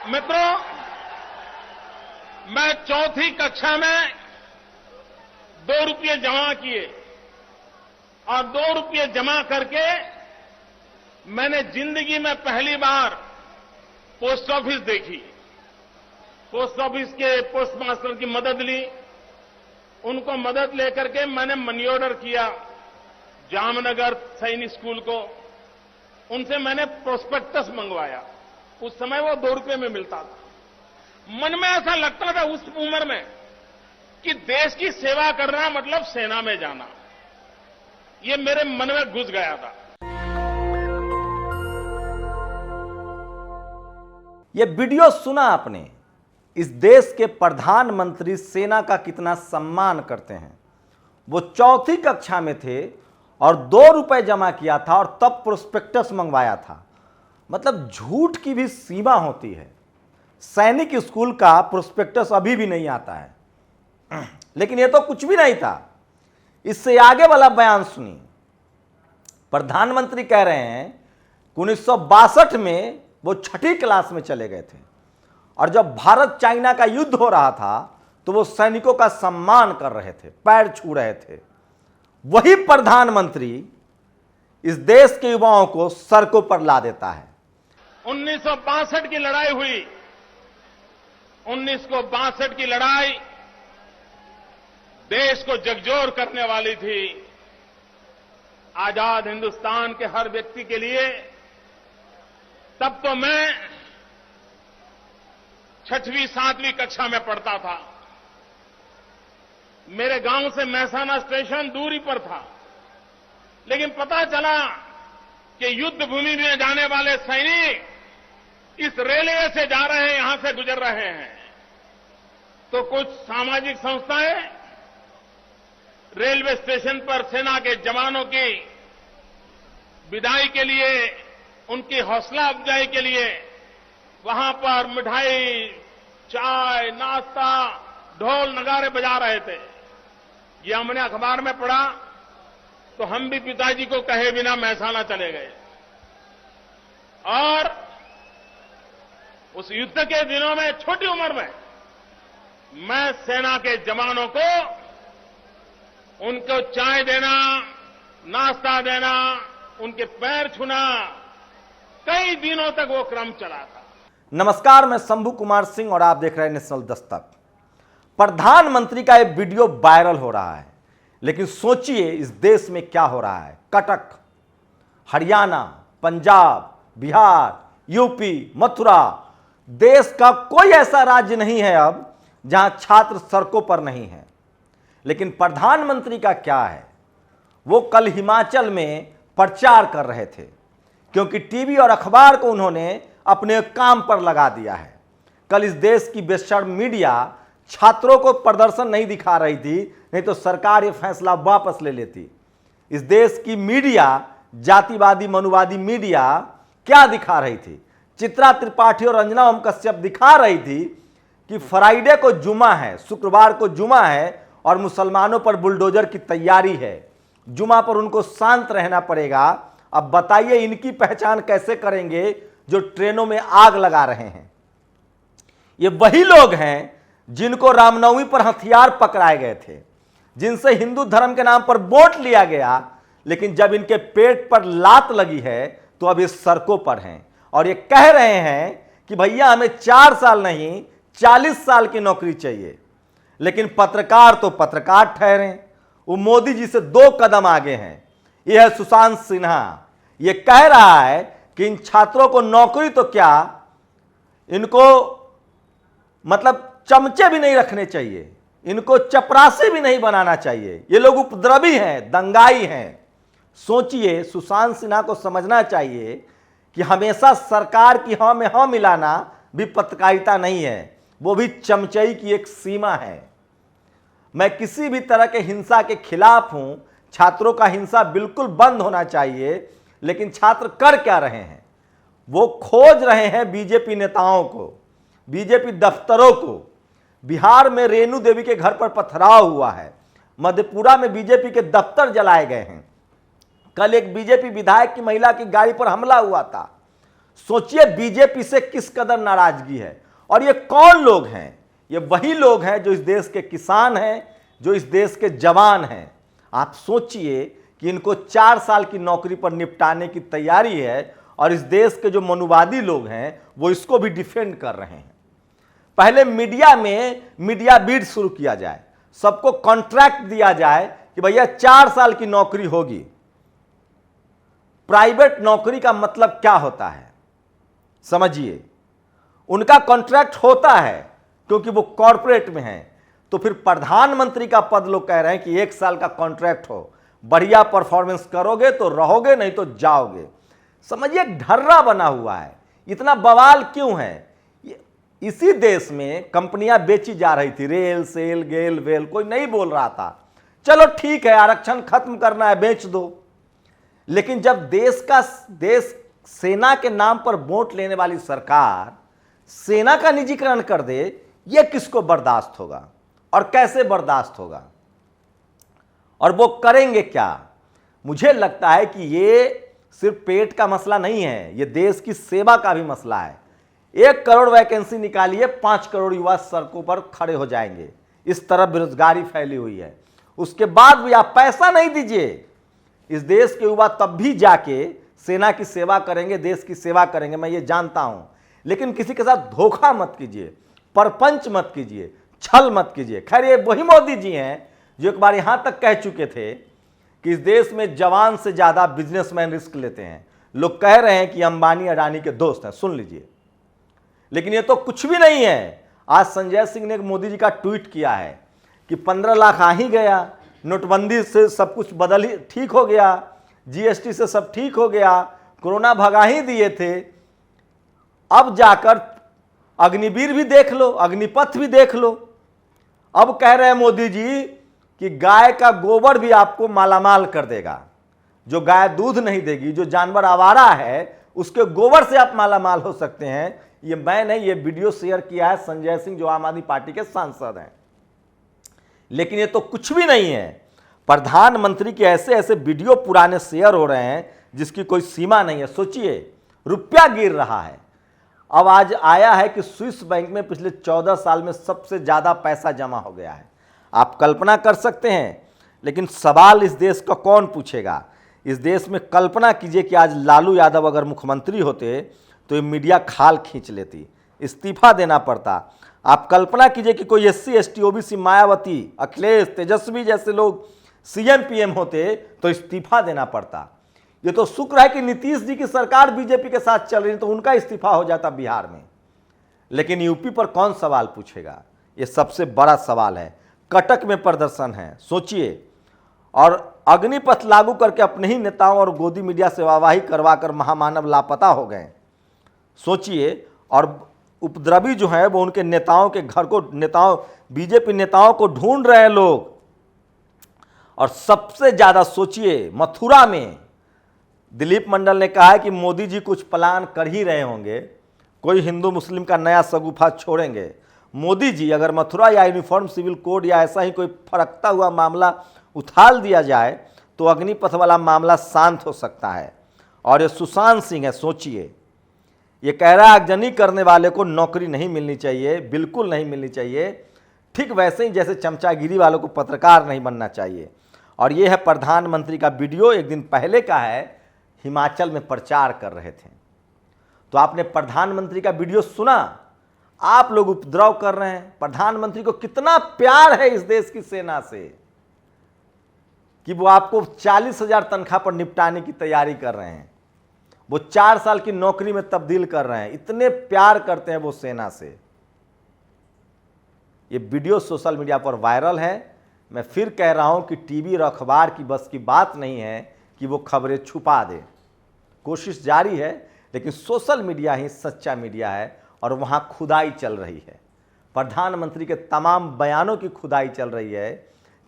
मित्रों, मैं चौथी कक्षा में 2 रुपये जमा किए और 2 रुपये जमा करके मैंने जिंदगी में पहली बार पोस्ट ऑफिस देखी। पोस्ट ऑफिस के पोस्ट मास्टर की मदद ली। उनको मदद लेकर के मैंने मनी ऑर्डर किया जामनगर सैनिक स्कूल को। उनसे मैंने प्रोस्पेक्टस मंगवाया। उस समय वो 2 रुपये में मिलता था। मन में ऐसा लगता था उस उम्र में कि देश की सेवा करना मतलब सेना में जाना। ये मेरे मन में घुस गया था। ये वीडियो सुना आपने। इस देश के प्रधानमंत्री सेना का कितना सम्मान करते हैं। वो चौथी कक्षा में थे और 2 रुपए जमा किया था और तब प्रोस्पेक्टस मंगवाया था। मतलब झूठ की भी सीमा होती है। सैनिक स्कूल का प्रोस्पेक्टस अभी भी नहीं आता है। लेकिन ये तो कुछ भी नहीं था। इससे आगे वाला बयान सुनिए। प्रधानमंत्री कह रहे हैं कि 1962 में वो 6ठी क्लास में चले गए थे और जब भारत चाइना का युद्ध हो रहा था तो वो सैनिकों का सम्मान कर रहे थे, पैर छू रहे थे। वही प्रधानमंत्री इस देश के युवाओं को सड़कों पर ला देता है। 1962 की लड़ाई हुई। 1962 की लड़ाई देश को झकझोर करने वाली थी। आजाद हिंदुस्तान के हर व्यक्ति के लिए। तब तो मैं 6वीं 7वीं कक्षा में पढ़ता था। मेरे गांव से महसाना स्टेशन दूरी पर था। लेकिन पता चला कि युद्ध भूमि में जाने वाले सैनिक इस रेलवे से जा रहे हैं, यहां से गुजर रहे हैं। तो कुछ सामाजिक संस्थाएं रेलवे स्टेशन पर सेना के जवानों की विदाई के लिए, उनकी हौसला अफजाई के लिए वहां पर मिठाई, चाय, नाश्ता, ढोल नगारे बजा रहे थे। ये हमने अखबार में पढ़ा तो हम भी पिताजी को कहे बिना महसाना चले गए। और उस युद्ध के दिनों में छोटी उम्र में मैं सेना के जवानों को उनको चाय देना, नाश्ता देना, उनके पैर छूना, कई दिनों तक वो क्रम चला था। नमस्कार, मैं शंभू कुमार सिंह और आप देख रहे हैं नेशनल दस्तक। प्रधानमंत्री का यह वीडियो वायरल हो रहा है, लेकिन सोचिए इस देश में क्या हो रहा है। कटक, हरियाणा, पंजाब, बिहार, यूपी, मथुरा, देश का कोई ऐसा राज्य नहीं है अब जहां छात्र सड़कों पर नहीं है। लेकिन प्रधानमंत्री का क्या है, वो कल हिमाचल में प्रचार कर रहे थे क्योंकि टीवी और अखबार को उन्होंने अपने काम पर लगा दिया है। कल इस देश की बेशर्म मीडिया छात्रों को प्रदर्शन नहीं दिखा रही थी, नहीं तो सरकार ये फैसला वापस ले लेती। इस देश की मीडिया, जातिवादी मनुवादी मीडिया क्या दिखा रही थी? चित्रा त्रिपाठी और रंजना ओम कश्यप दिखा रही थी कि फ्राइडे को जुमा है, शुक्रवार को जुमा है और मुसलमानों पर बुलडोजर की तैयारी है। जुमा पर उनको शांत रहना पड़ेगा। अब बताइए इनकी पहचान कैसे करेंगे जो ट्रेनों में आग लगा रहे हैं? ये वही लोग हैं जिनको रामनवमी पर हथियार पकड़ाए गए थे, जिनसे हिंदू धर्म के नाम पर वोट लिया गया, लेकिन जब इनके पेट पर लात लगी है तो अब ये सड़कों पर हैं और ये कह रहे हैं कि भैया हमें 4 साल नहीं 40 साल की नौकरी चाहिए। लेकिन पत्रकार तो पत्रकार ठहरे, वो मोदी जी से 2 कदम आगे हैं। यह है सुशांत सिन्हा। ये कह रहा है कि इन छात्रों को नौकरी तो क्या, इनको मतलब चमचे भी नहीं रखने चाहिए, इनको चपरासी भी नहीं बनाना चाहिए। ये लोग उपद्रवी हैं, दंगाई हैं। सोचिए, सुशांत सिन्हा को समझना चाहिए कि हमेशा सरकार की हाँ में हाँ मिलाना भी पत्रकारिता नहीं है, वो भी चमचई की एक सीमा है। मैं किसी भी तरह के हिंसा के खिलाफ हूं। छात्रों का हिंसा बिल्कुल बंद होना चाहिए। लेकिन छात्र कर क्या रहे हैं? वो खोज रहे हैं बीजेपी नेताओं को, बीजेपी दफ्तरों को। बिहार में रेणु देवी के घर पर पथराव हुआ है। मधेपुरा में बीजेपी के दफ्तर जलाए गए हैं। कल एक बीजेपी विधायक की महिला की गाड़ी पर हमला हुआ था। सोचिए बीजेपी से किस कदर नाराजगी है। और ये कौन लोग हैं? ये वही लोग हैं जो इस देश के किसान हैं, जो इस देश के जवान हैं। आप सोचिए कि इनको 4 साल की नौकरी पर निपटाने की तैयारी है और इस देश के जो मनुवादी लोग हैं वो इसको भी डिफेंड कर रहे हैं। पहले मीडिया में मीडिया बीट शुरू किया जाए, सबको कॉन्ट्रैक्ट दिया जाए कि भैया 4 साल की नौकरी होगी। प्राइवेट नौकरी का मतलब क्या होता है समझिए, उनका कॉन्ट्रैक्ट होता है क्योंकि वो कॉर्पोरेट में है। तो फिर प्रधानमंत्री का पद लोग कह रहे हैं कि 1 साल का कॉन्ट्रैक्ट हो, बढ़िया परफॉर्मेंस करोगे तो रहोगे, नहीं तो जाओगे। समझिए ढर्रा बना हुआ है। इतना बवाल क्यों है? इसी देश में कंपनियां बेची जा रही थी, रेल सेल गेल वेल, कोई नहीं बोल रहा था चलो ठीक है आरक्षण खत्म करना है बेच दो। लेकिन जब देश सेना के नाम पर वोट लेने वाली सरकार सेना का निजीकरण कर दे, यह किसको बर्दाश्त होगा और कैसे बर्दाश्त होगा? और वो करेंगे क्या? मुझे लगता है कि ये सिर्फ पेट का मसला नहीं है, ये देश की सेवा का भी मसला है। 1 करोड़ वैकेंसी निकालिए, 5 करोड़ युवा सड़कों पर खड़े हो जाएंगे। इस तरह बेरोजगारी फैली हुई है। उसके बाद भी आप पैसा नहीं दीजिए, इस देश के युवा तब भी जाके सेना की सेवा करेंगे, देश की सेवा करेंगे, मैं ये जानता हूं। लेकिन किसी के साथ धोखा मत कीजिए, परपंच मत कीजिए, छल मत कीजिए। खैर ये वही मोदी जी हैं जो एक बार यहां तक कह चुके थे कि इस देश में जवान से ज्यादा बिजनेसमैन रिस्क लेते हैं। लोग कह रहे हैं कि अंबानी अडानी के दोस्त हैं, सुन लीजिए। लेकिन ये तो कुछ भी नहीं है। आज संजय सिंह ने मोदी जी का ट्वीट किया है कि 15 लाख आ ही गया, नोटबंदी से सब कुछ बदल ही ठीक हो गया, जीएसटी से सब ठीक हो गया, कोरोना भगा ही दिए थे, अब जाकर अग्निवीर भी देख लो, अग्निपथ भी देख लो। अब कह रहे हैं मोदी जी कि गाय का गोबर भी आपको मालामाल कर देगा। जो गाय दूध नहीं देगी, जो जानवर आवारा है, उसके गोबर से आप मालामाल हो सकते हैं। ये मैंने ये वीडियो शेयर किया है संजय सिंह जो आम आदमी पार्टी के सांसद हैं। लेकिन ये तो कुछ भी नहीं है। प्रधानमंत्री के ऐसे ऐसे वीडियो पुराने शेयर हो रहे हैं जिसकी कोई सीमा नहीं है। सोचिए रुपया गिर रहा है। अब आज आया है कि स्विस बैंक में पिछले 14 साल में सबसे ज्यादा पैसा जमा हो गया है। आप कल्पना कर सकते हैं। लेकिन सवाल इस देश का कौन पूछेगा? इस देश में कल्पना कीजिए कि आज लालू यादव अगर मुख्यमंत्री होते तो ये मीडिया खाल खींच लेती, इस्तीफा देना पड़ता। आप कल्पना कीजिए कि कोई SC ST OBC Mayawati, Akhilesh, तेजस्वी जैसे लोग CM PM होते तो इस्तीफा देना पड़ता। ये तो शुक्र है कि नीतीश जी की सरकार बीजेपी के साथ चल रही, तो उनका इस्तीफा हो जाता बिहार में। लेकिन यूपी पर कौन सवाल पूछेगा? ये सबसे बड़ा सवाल है। कटक में प्रदर्शन है, सोचिए, और अग्निपथ लागू करके अपने ही नेताओं और गोदी मीडिया से वाहवाही करवाकर महामानव लापता हो गए, सोचिए। और उपद्रवी जो है वो उनके नेताओं के घर को, बीजेपी नेताओं को ढूंढ रहे हैं लोग। और सबसे ज्यादा सोचिए, मथुरा में दिलीप मंडल ने कहा है कि मोदी जी कुछ प्लान कर ही रहे होंगे, कोई हिंदू मुस्लिम का नया सगुफा छोड़ेंगे। मोदी जी अगर मथुरा या यूनिफॉर्म सिविल कोड या ऐसा ही कोई फरकता हुआ मामला उछाल दिया जाए तो अग्निपथ वाला मामला शांत हो सकता है। और ये सुशांत सिंह है, सोचिए, ये कह रहा है आगजनी करने वाले को नौकरी नहीं मिलनी चाहिए, बिल्कुल नहीं मिलनी चाहिए। ठीक वैसे ही जैसे चमचागिरी वालों को पत्रकार नहीं बनना चाहिए। और ये है प्रधानमंत्री का वीडियो, एक दिन पहले का है, हिमाचल में प्रचार कर रहे थे। तो आपने प्रधानमंत्री का वीडियो सुना? आप लोग उपद्रव कर रहे हैं। प्रधानमंत्री को कितना प्यार है इस देश की सेना से कि वो आपको 40,000 तनख्वाह पर निपटाने की तैयारी कर रहे हैं, वो 4 साल की नौकरी में तब्दील कर रहे हैं। इतने प्यार करते हैं वो सेना से। ये वीडियो सोशल मीडिया पर वायरल है। मैं फिर कह रहा हूं कि टीवी और अखबार की बस की बात नहीं है कि वो खबरें छुपा दे। कोशिश जारी है, लेकिन सोशल मीडिया ही सच्चा मीडिया है और वहां खुदाई चल रही है। प्रधानमंत्री के तमाम बयानों की खुदाई चल रही है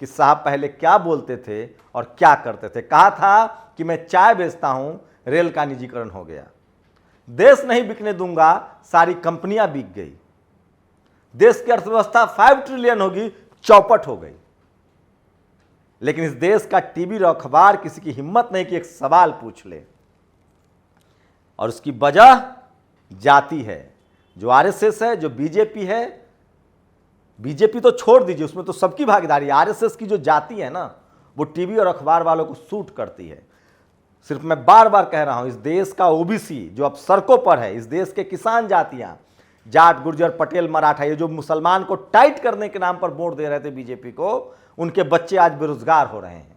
कि साहब पहले क्या बोलते थे और क्या करते थे। कहा था कि मैं चाय बेचता हूं, रेल का निजीकरण हो गया। देश नहीं बिकने दूंगा, सारी कंपनियां बिक गई। देश की अर्थव्यवस्था 5 ट्रिलियन होगी, चौपट हो गई। लेकिन इस देश का टीवी और अखबार किसी की हिम्मत नहीं कि एक सवाल पूछ ले। और उसकी वजह जाति है, जो आरएसएस है, जो बीजेपी है, बीजेपी तो छोड़ दीजिए, उसमें तो सबकी भागीदारी, आरएसएस की जो जाति है ना, वो टीवी और अखबार वालों को सूट करती है। सिर्फ मैं बार बार कह रहा हूं, इस देश का ओबीसी जो अब सड़कों पर है, इस देश के किसान जातियां, जाट, गुर्जर, पटेल, मराठा, ये जो मुसलमान को टाइट करने के नाम पर वोट दे रहे थे बीजेपी को, उनके बच्चे आज बेरोजगार हो रहे हैं।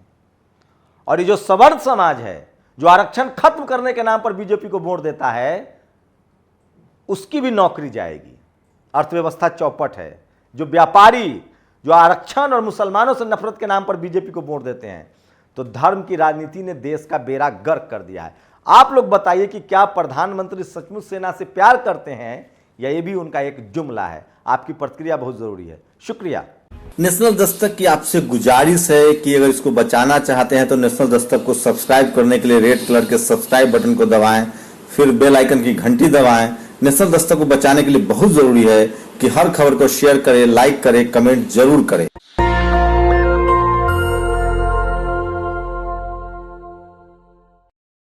और ये जो सवर्ण समाज है, जो आरक्षण खत्म करने के नाम पर बीजेपी को वोट देता है, उसकी भी नौकरी जाएगी। अर्थव्यवस्था चौपट है। जो व्यापारी जो आरक्षण और मुसलमानों से नफरत के नाम पर बीजेपी को वोट देते हैं, तो धर्म की राजनीति ने देश का बेड़ा गर्क कर दिया है। आप लोग बताइए कि क्या प्रधानमंत्री सचमुच सेना से प्यार करते हैं या ये भी उनका एक जुमला है? आपकी प्रतिक्रिया बहुत जरूरी है। शुक्रिया। नेशनल दस्तक की आपसे गुजारिश है कि अगर इसको बचाना चाहते हैं तो नेशनल दस्तक को सब्सक्राइब करने के लिए रेड कलर के सब्सक्राइब बटन को दबाएं, फिर बेल आइकन की घंटी दबाएं। नेशनल दस्तक को बचाने के लिए बहुत जरूरी है कि हर खबर को शेयर करें, लाइक करें, कमेंट जरूर करें।